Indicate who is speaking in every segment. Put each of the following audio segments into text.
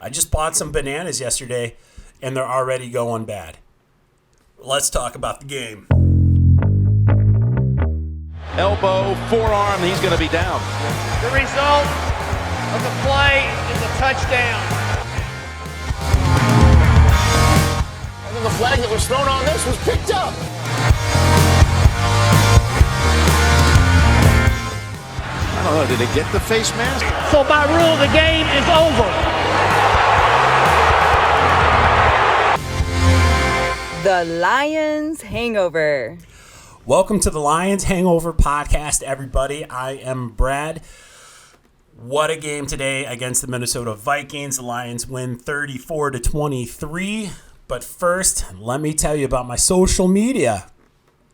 Speaker 1: I just bought some bananas yesterday, and they're already going bad. Let's talk about the game.
Speaker 2: Elbow, forearm, he's going to be down.
Speaker 3: The result of the play is a touchdown.
Speaker 4: And then the flag that was thrown on this was picked up.
Speaker 2: I don't know, did it get the face mask?
Speaker 3: So by rule, the game is over.
Speaker 5: The Lions Hangover.
Speaker 1: Welcome to the Lions Hangover podcast, everybody. I am Brad. What a game today against the Minnesota Vikings. The Lions win 34-23. But first, let me tell you about my social media.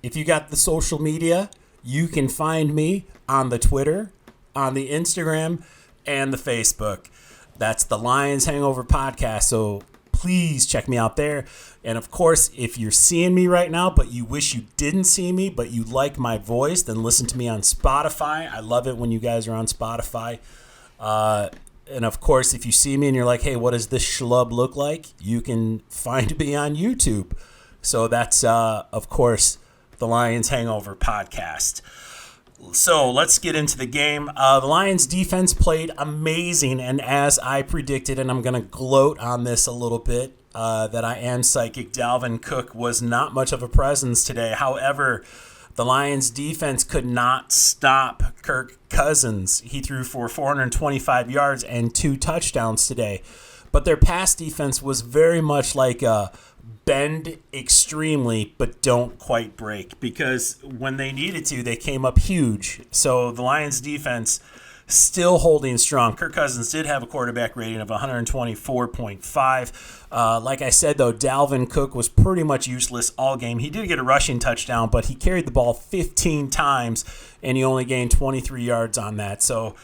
Speaker 1: If you got the social media, you can find me on the Twitter, on the Instagram, and the Facebook. That's the Lions Hangover podcast. So please check me out there. And of course, if you're seeing me right now, but you wish you didn't see me, but you like my voice, then listen to me on Spotify. I love it when you guys are on Spotify. And of course, if you see me and you're like, hey, what does this schlub look like? You can find me on YouTube. So that's, of course, the Lions Hangover podcast. So let's get into the game. The Lions defense played amazing, and as I predicted, and I'm going to gloat on this a little bit, that I am psychic, Dalvin Cook was not much of a presence today. However, the Lions defense could not stop Kirk Cousins. He threw for 425 yards and 2 touchdowns today. But their pass defense was very much like a bend extremely, but don't quite break, because when they needed to, they came up huge. So the Lions defense still holding strong. Kirk Cousins did have a quarterback rating of 124.5. Like I said, though, Dalvin Cook was pretty much useless all game. He did get a rushing touchdown, but he carried the ball 15 times, and he only gained 23 yards on that. So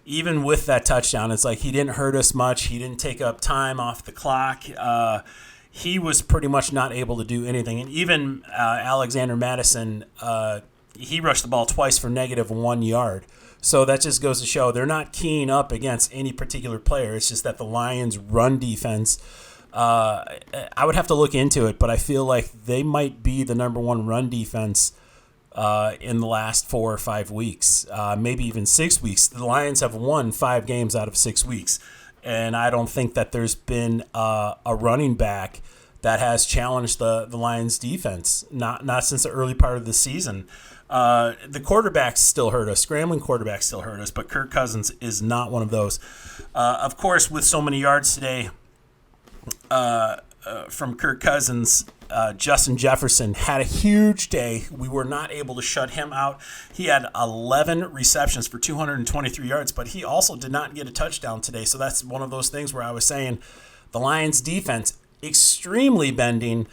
Speaker 1: even with that touchdown, it's like he didn't hurt us much. He didn't take up time off the clock. He was pretty much not able to do anything. And even Alexander Madison, he rushed the ball twice for -1 yard. So that just goes to show they're not keying up against any particular player. It's just that the Lions' run defense, I would have to look into it, but I feel like they might be the number one run defense in the last 4 or 5 weeks, maybe even 6 weeks. The Lions have won 5 games out of 6 weeks, and I don't think that there's been a running back that has challenged the Lions' defense, not since the early part of the season. The quarterbacks still hurt us. Scrambling quarterbacks still hurt us, but Kirk Cousins is not one of those. Of course, with so many yards today from Kirk Cousins, Justin Jefferson had a huge day. We were not able to shut him out. He had 11 receptions for 223 yards, but he also did not get a touchdown today. So that's one of those things where I was saying the Lions defense extremely bending,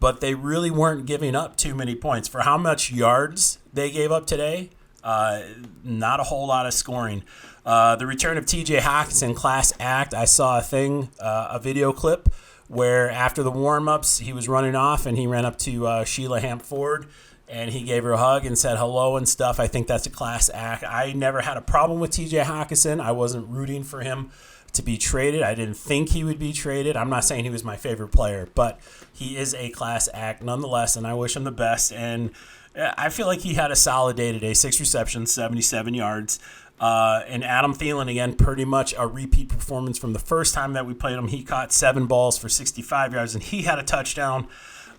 Speaker 1: but they really weren't giving up too many points. For how much yards they gave up today, not a whole lot of scoring. The return of TJ Hutchinson, class act. I saw a video clip where after the warm-ups, he was running off and he ran up to Sheila Hamp-Ford and he gave her a hug and said hello and stuff. I think that's a class act. I never had a problem with TJ Hutchinson. I wasn't rooting for him to be traded. I didn't think he would be traded. I'm not saying he was my favorite player, but he is a class act nonetheless, and I wish him the best. And I feel like he had a solid day today, 6 receptions, 77 yards. And Adam Thielen, again, pretty much a repeat performance from the first time that we played him. He caught 7 balls for 65 yards, and he had a touchdown.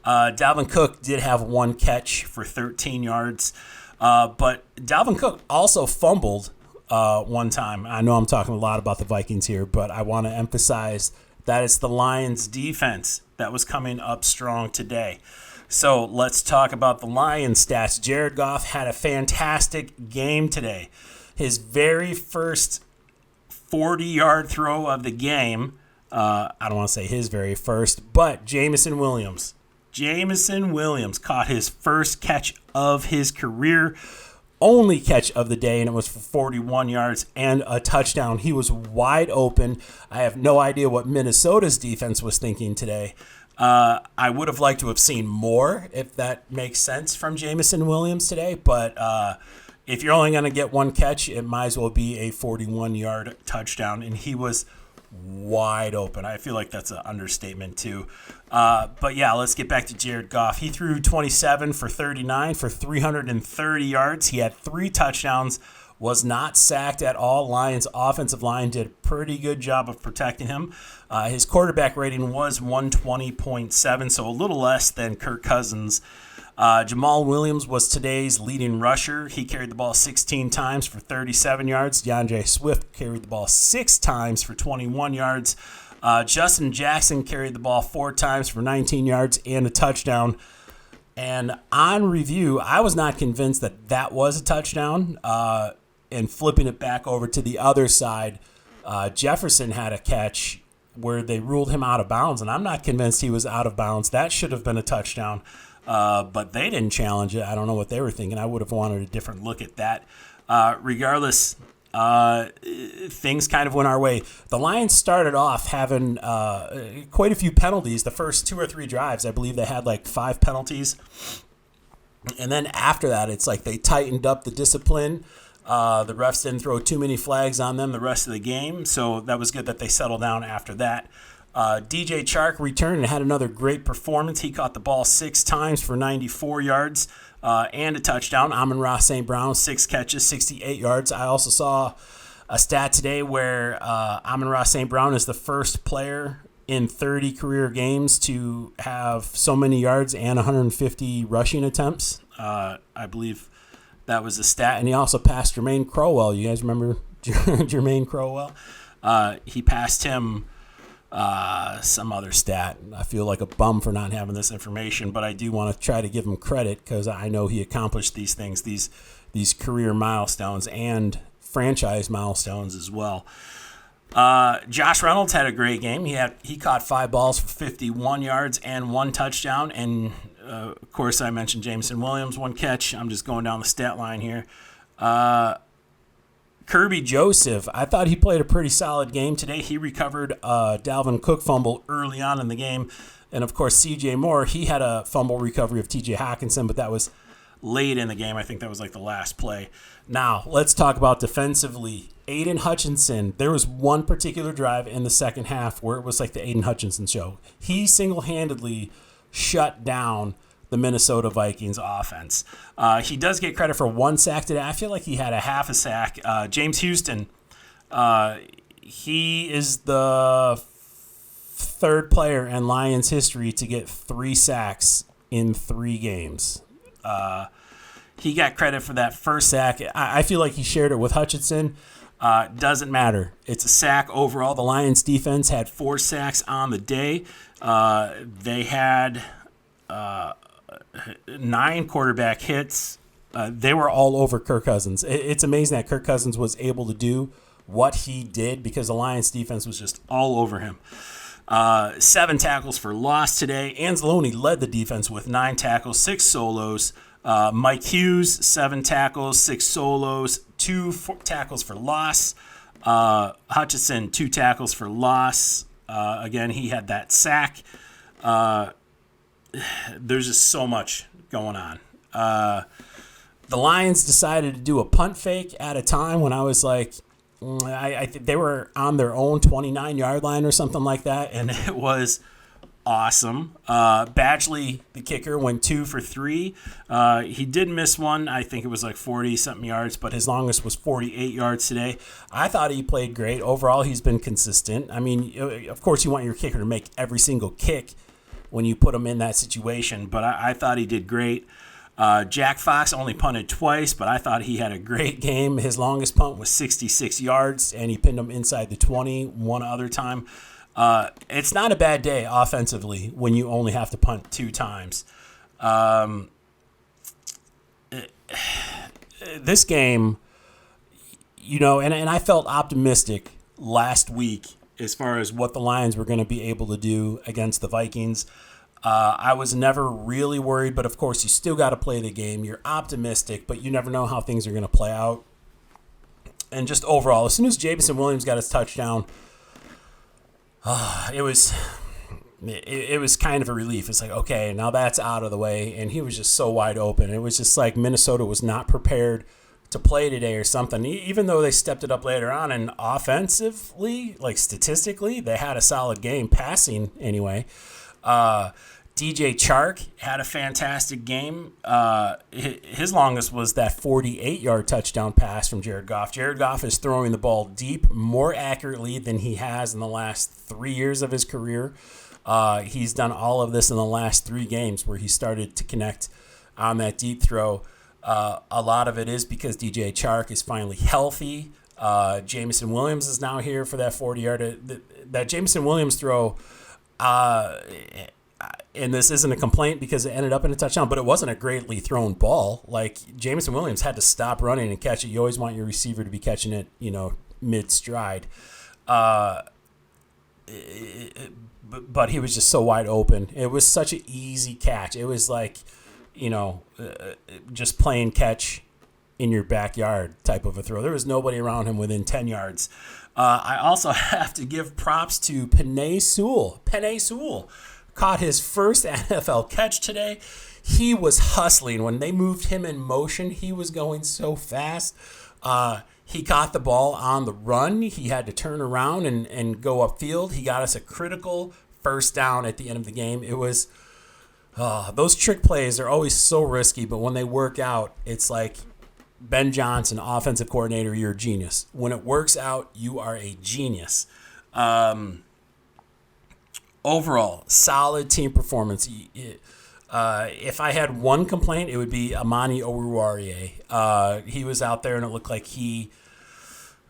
Speaker 1: Dalvin Cook did have 1 catch for 13 yards. But Dalvin Cook also fumbled one time. I know I'm talking a lot about the Vikings here, but I want to emphasize that it's the Lions defense that was coming up strong today. So let's talk about the Lions stats. Jared Goff had a fantastic game today. His very first 40-yard throw of the game, I don't want to say his very first, but Jameson Williams caught his first catch of his career. Only catch of the day, and it was for 41 yards and a touchdown. He was wide open. I have no idea what Minnesota's defense was thinking today. I would have liked to have seen more, if that makes sense, from Jameson Williams today. But if you're only going to get 1 catch, it might as well be a 41-yard touchdown. And he was wide open. I feel like that's an understatement too. But yeah, let's get back to Jared Goff. He threw 27 for 39 for 330 yards. He had 3 touchdowns, was not sacked at all. Lions offensive line did a pretty good job of protecting him. His quarterback rating was 120.7, so a little less than Kirk Cousins. Jamal Williams was today's leading rusher. He carried the ball 16 times for 37 yards. DeAndre Swift carried the ball 6 times for 21 yards. Justin Jackson carried the ball 4 times for 19 yards and a touchdown. And on review, I was not convinced that that was a touchdown. And flipping it back over to the other side, Jefferson had a catch where they ruled him out of bounds, and I'm not convinced he was out of bounds. That should have been a touchdown. But they didn't challenge it. I don't know what they were thinking. I would have wanted a different look at that. Regardless, things kind of went our way. The Lions started off having quite a few penalties. The first 2 or 3 drives, I believe they had like 5 penalties. And then after that, it's like they tightened up the discipline. The refs didn't throw too many flags on them the rest of the game, so that was good that they settled down after that. DJ Chark returned and had another great performance. He caught the ball 6 times for 94 yards and a touchdown. Amon-Ra St. Brown, 6 catches, 68 yards. I also saw a stat today where Amon-Ra St. Brown is the first player in 30 career games to have so many yards and 150 rushing attempts. I believe that was a stat. And he also passed Jermaine Crowell. You guys remember Jermaine Crowell? He passed him some other stat. I feel like a bum for not having this information, but I do want to try to give him credit because I know he accomplished these things, these career milestones and franchise milestones as well. Josh Reynolds had a great game. He caught 5 balls for 51 yards and 1 touchdown. And of course, I mentioned Jameson Williams, 1 catch. I'm just going down the stat line here. Kirby Joseph, I thought he played a pretty solid game today. He recovered a Dalvin Cook fumble early on in the game. And, of course, C.J. Moore, he had a fumble recovery of T.J. Hawkinson, but that was late in the game. I think that was like the last play. Now, let's talk about defensively. Aiden Hutchinson, there was one particular drive in the second half where it was like the Aiden Hutchinson show. He single-handedly shut down the Minnesota Vikings offense. He does get credit for 1 sack today. I feel like he had a half a sack. James Houston, he is the 3rd player in Lions history to get 3 sacks in 3 games. He got credit for that first sack. I feel like he shared it with Hutchinson. Doesn't matter. It's a sack overall. The Lions defense had 4 sacks on the day. They had 9 quarterback hits. They were all over Kirk Cousins. It's amazing that Kirk Cousins was able to do what he did because the Lions defense was just all over him. 7 tackles for loss today. Anzalone led the defense with 9 tackles, 6 solos. Mike Hughes, 7 tackles, 6 solos, 2 tackles for loss. Hutchinson, 2 tackles for loss. Again, he had that sack. There's just so much going on. The Lions decided to do a punt fake at a time when I was like, I think they were on their own 29-yard line or something like that, and it was awesome. Badgley, the kicker, went 2 for 3. He did miss one. I think it was like 40-something yards, but his longest was 48 yards today. I thought he played great. Overall, he's been consistent. I mean, of course, you want your kicker to make every single kick when you put him in that situation, but I thought he did great. Jack Fox only punted twice, but I thought he had a great game. His longest punt was 66 yards, and he pinned him inside the 20 one other time. It's not a bad day offensively when you only have to punt 2 times. This game, you know, and I felt optimistic last week as far as what the Lions were going to be able to do against the Vikings. I was never really worried, but of course you still got to play the game. You're optimistic, but you never know how things are going to play out. And just overall, as soon as Jameson Williams got his touchdown, it was kind of a relief. It's like, okay, now that's out of the way, and he was just so wide open. It was just like Minnesota was not prepared to play today or something. Even though they stepped it up later on, and offensively, like statistically, they had a solid game, passing anyway. DJ Chark had a fantastic game. His longest was that 48-yard touchdown pass from Jared Goff. Jared Goff is throwing the ball deep more accurately than he has in the last 3 years of his career. He's done all of this in the last 3 games where he started to connect on that deep throw. A lot of it is because DJ Chark is finally healthy. Jameson Williams is now here for that 40-yard. That Jameson Williams throw, and this isn't a complaint because it ended up in a touchdown, but it wasn't a greatly thrown ball. Like, Jameson Williams had to stop running and catch it. You always want your receiver to be catching it, mid-stride. But he was just so wide open. It was such an easy catch. It was like, just playing catch in your backyard type of a throw. There was nobody around him within 10 yards. I also have to give props to Penei Sewell. Penei Sewell caught his first NFL catch today. He was hustling. When they moved him in motion, he was going so fast. He caught the ball on the run. He had to turn around and go upfield. He got us a critical first down at the end of the game. It was... those trick plays are always so risky, but when they work out, it's like Ben Johnson, offensive coordinator, you're a genius. When it works out, you are a genius. Overall, solid team performance. If I had one complaint, it would be Amani Oruwariye. He was out there, and it looked like he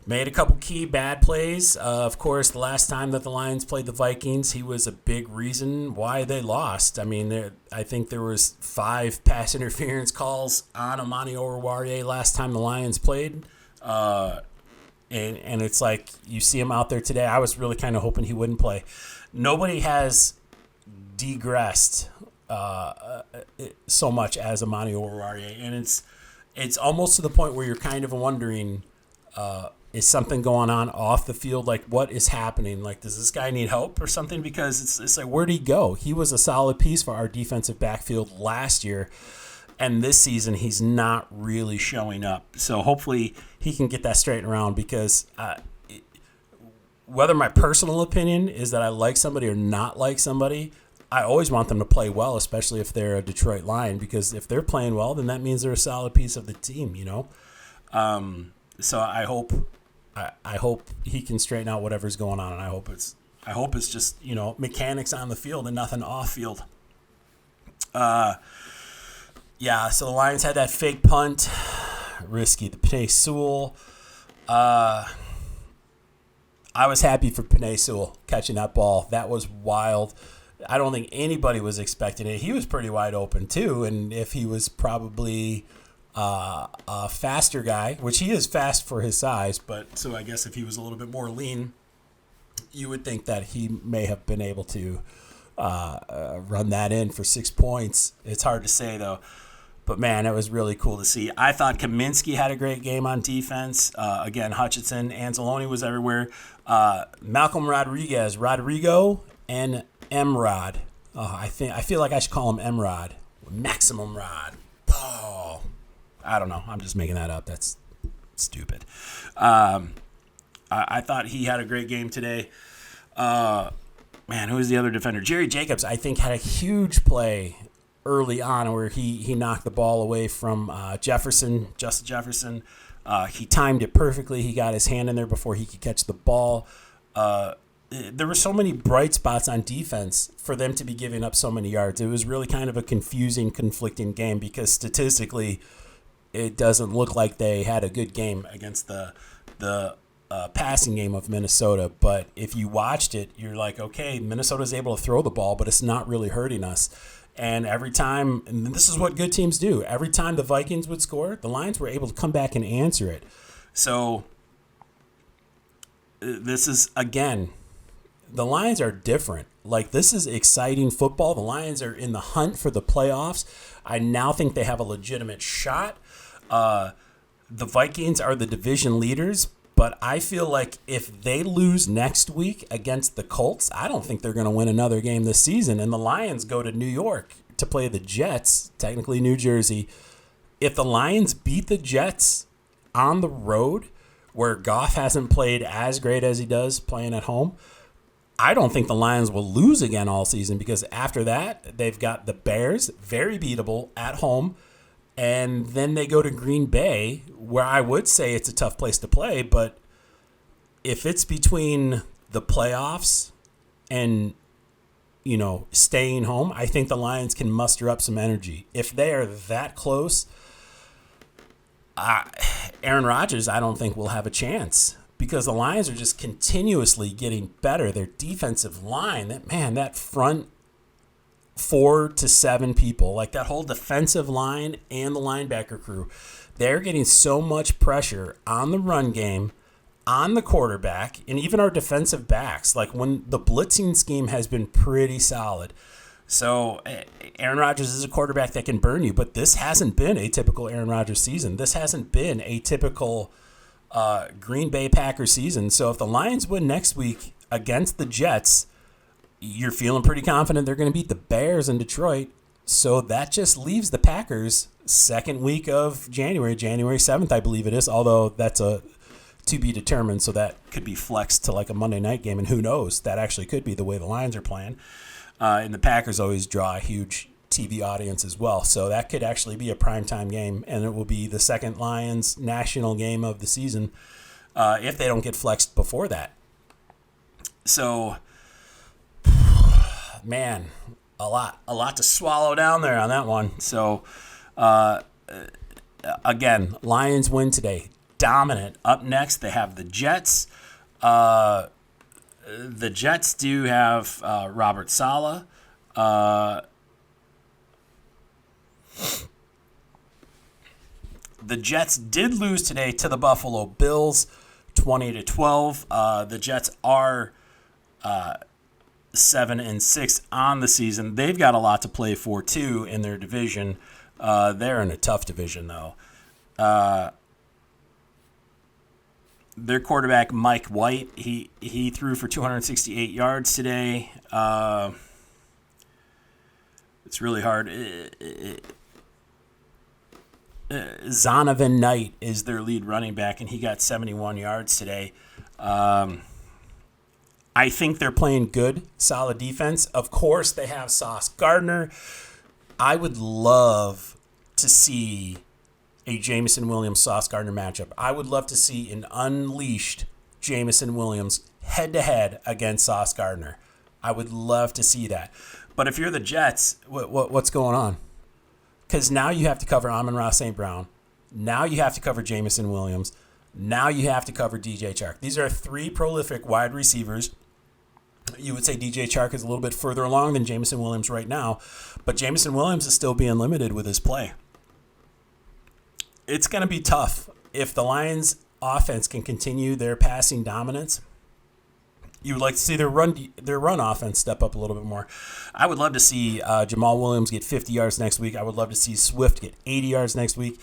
Speaker 1: made a couple key bad plays. Of course, the last time that the Lions played the Vikings, he was a big reason why they lost. I mean, I think there was 5 pass interference calls on Amani Oruwariye last time the Lions played. And it's like you see him out there today. I was really kind of hoping he wouldn't play. Nobody has digressed so much as Amani Oruwariye. And it's almost to the point where you're kind of wondering, is something going on off the field? Like, what is happening? Like, does this guy need help or something? Because it's like, where'd he go? He was a solid piece for our defensive backfield last year, and this season he's not really showing up. So hopefully he can get that straightened around, because whether my personal opinion is that I like somebody or not like somebody, I always want them to play well, especially if they're a Detroit Lion, because if they're playing well, then that means they're a solid piece of the team, So I hope he can straighten out whatever's going on, and I hope it's just mechanics on the field and nothing off field. So the Lions had that fake punt, risky. The Penei Sewell. I was happy for Penei Sewell catching that ball. That was wild. I don't think anybody was expecting it. He was pretty wide open too, and if he was probably a faster guy, which he is fast for his size, but so I guess if he was a little bit more lean, you would think that he may have been able to run that in for 6 points. It's hard to say, though. But, man, it was really cool to see. I thought Kaminsky had a great game on defense. Again, Hutchinson, Anzalone was everywhere. Malcolm Rodrigo, and Emrod. I feel like I should call him Emrod. Maximum Rod. Oh, I don't know. I'm just making that up. That's stupid. I thought he had a great game today. Man, who was the other defender? Jerry Jacobs, I think, had a huge play early on where he knocked the ball away from Justin Jefferson. He timed it perfectly. He got his hand in there before he could catch the ball. There were so many bright spots on defense for them to be giving up so many yards. It was really kind of a confusing, conflicting game because statistically it doesn't look like they had a good game against the passing game of Minnesota. But if you watched it, you're like, okay, Minnesota's able to throw the ball, but it's not really hurting us. And every time, and this is what good teams do, every time the Vikings would score, the Lions were able to come back and answer it. So this is, again, the Lions are different. Like, this is exciting football. The Lions are in the hunt for the playoffs. I now think they have a legitimate shot. The Vikings are the division leaders, but I feel like if they lose next week against the Colts, I don't think they're going to win another game this season. And the Lions go to New York to play the Jets, technically New Jersey. If the Lions beat the Jets, on the road where Goff hasn't played as great as he does playing at home, I don't think the Lions will lose again all season, because after that, they've got the Bears, very beatable, at home. And then they go to Green Bay, where I would say it's a tough place to play. But if it's between the playoffs and, staying home, I think the Lions can muster up some energy. If they are that close, Aaron Rodgers, I don't think will have a chance, because the Lions are just continuously getting better. Their defensive line, that front 4 to 7 people, like that whole defensive line and the linebacker crew, they're getting so much pressure on the run game, on the quarterback, and even our defensive backs. Like, when the blitzing scheme has been pretty solid. So Aaron Rodgers is a quarterback that can burn you, but this hasn't been a typical Aaron Rodgers season. This hasn't been a typical Green Bay Packers season. So if the Lions win next week against the Jets, you're feeling pretty confident they're going to beat the Bears in Detroit. So that just leaves the Packers second week of January 7th, I believe it is, although that's a to be determined. So that could be flexed to like a Monday night game, and who knows, that actually could be the way the Lions are playing. And the Packers always draw a huge TV audience as well. So that could actually be a primetime game, and it will be the second Lions national game of the season if they don't get flexed before that. So, man, a lot to swallow down there on that one. So, again, Lions win today. Dominant. Up next, they have the Jets. The Jets do have Robert Saleh. The Jets did lose today to the Buffalo Bills, 20-12. The Jets are 7-6 on the season. They've got a lot to play for too in their division. They're in a tough division though. Their quarterback Mike White, he threw for 268 yards today. It's really hard. Zonovan Knight is their lead running back, and he got 71 yards today. I think they're playing good, solid defense. Of course, they have Sauce Gardner. I would love to see a Jameson Williams-Sauce Gardner matchup. I would love to see an unleashed Jameson Williams head-to-head against Sauce Gardner. I would love to see that. But if you're the Jets, what's going on? Because now you have to cover Amon-Ra St. Brown. Now you have to cover Jameson Williams. Now you have to cover DJ Chark. These are three prolific wide receivers. You would say DJ Chark is a little bit further along than Jameson Williams right now, but Jameson Williams is still being limited with his play. It's going to be tough. If the Lions offense can continue their passing dominance, you would like to see their run offense step up a little bit more. I would love to see Jamal Williams get 50 yards next week. I would love to see Swift get 80 yards next week.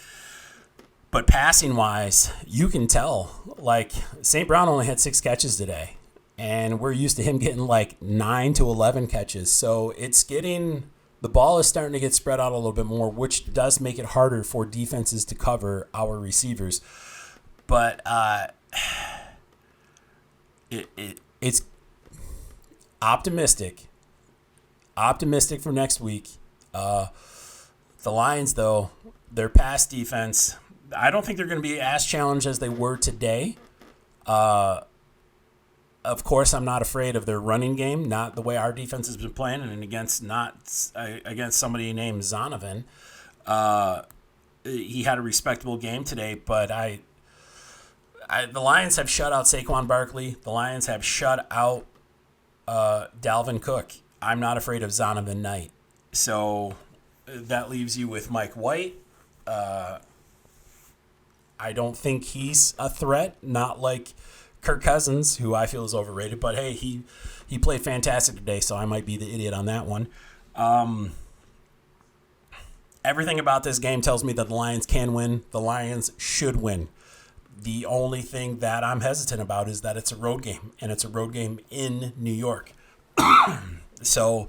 Speaker 1: But passing-wise, you can tell. Like, St. Brown only had 6 catches today, and we're used to him getting like 9 to 11 catches. So it's getting – the ball is starting to get spread out a little bit more, which does make it harder for defenses to cover our receivers. But it's optimistic for next week. The Lions, though, their pass defense, I don't think they're going to be as challenged as they were today. Of course, I'm not afraid of their running game, not the way our defense has been playing, and against somebody named Zonovan. He had a respectable game today, but the Lions have shut out Saquon Barkley. The Lions have shut out Dalvin Cook. I'm not afraid of Zonovan Knight. So that leaves you with Mike White. I don't think he's a threat, not like Kirk Cousins, who I feel is overrated. But, hey, he played fantastic today, so I might be the idiot on that one. Everything about this game tells me that the Lions can win. The Lions should win. The only thing that I'm hesitant about is that it's a road game, and it's a road game in New York. So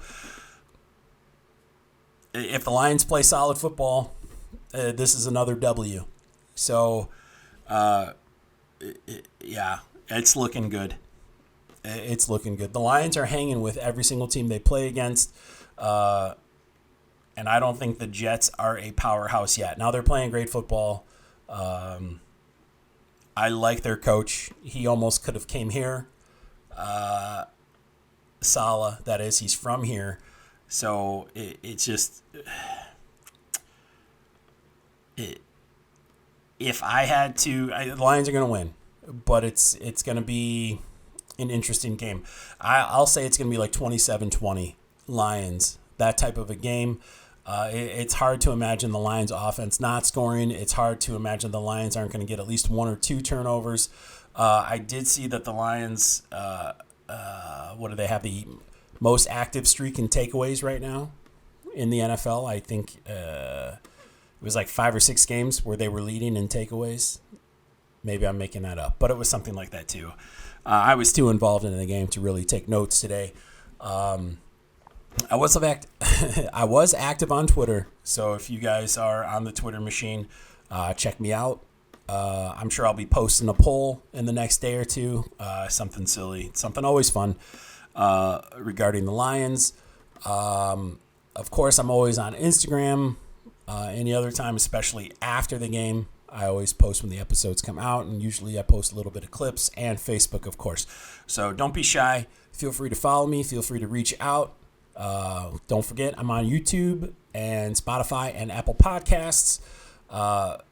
Speaker 1: if the Lions play solid football, this is another W. So Yeah, it's looking good. It's looking good. The Lions are hanging with every single team they play against. And I don't think the Jets are a powerhouse yet. Now they're playing great football. I like their coach. He almost could have came here. Saleh, that is, he's from here. So it's just... if I had to... the Lions are going to win. But it's going to be an interesting game. I'll say it's going to be like 27-20 Lions. That type of a game. It's hard to imagine the Lions offense not scoring. It's hard to imagine the Lions aren't going to get at least 1 or 2 turnovers. I did see that the Lions, what do they have, the most active streak in takeaways right now in the NFL. I think it was like 5 or 6 games where they were leading in takeaways. Maybe I'm making that up, but it was something like that too. I was too involved in the game to really take notes today. I was active on Twitter, so if you guys are on the Twitter machine, check me out. I'm sure I'll be posting a poll in the next day or two, something silly, something always fun regarding the Lions. Of course, I'm always on Instagram. Any other time, especially after the game, I always post when the episodes come out, and usually I post a little bit of clips, and Facebook, of course. So don't be shy. Feel free to follow me. Feel free to reach out. Don't forget, I'm on YouTube and Spotify and Apple Podcasts.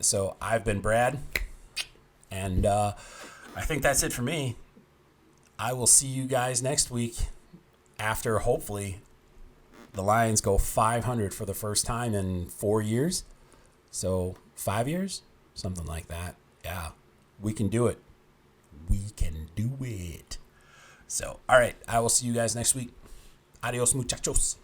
Speaker 1: So I've been Brad, and I think that's it for me. I will see you guys next week after, hopefully, the Lions go 500 for the first time in 4 years. So 5 years, something like that. Yeah, we can do it. We can do it. So, all right, I will see you guys next week. Adios, muchachos.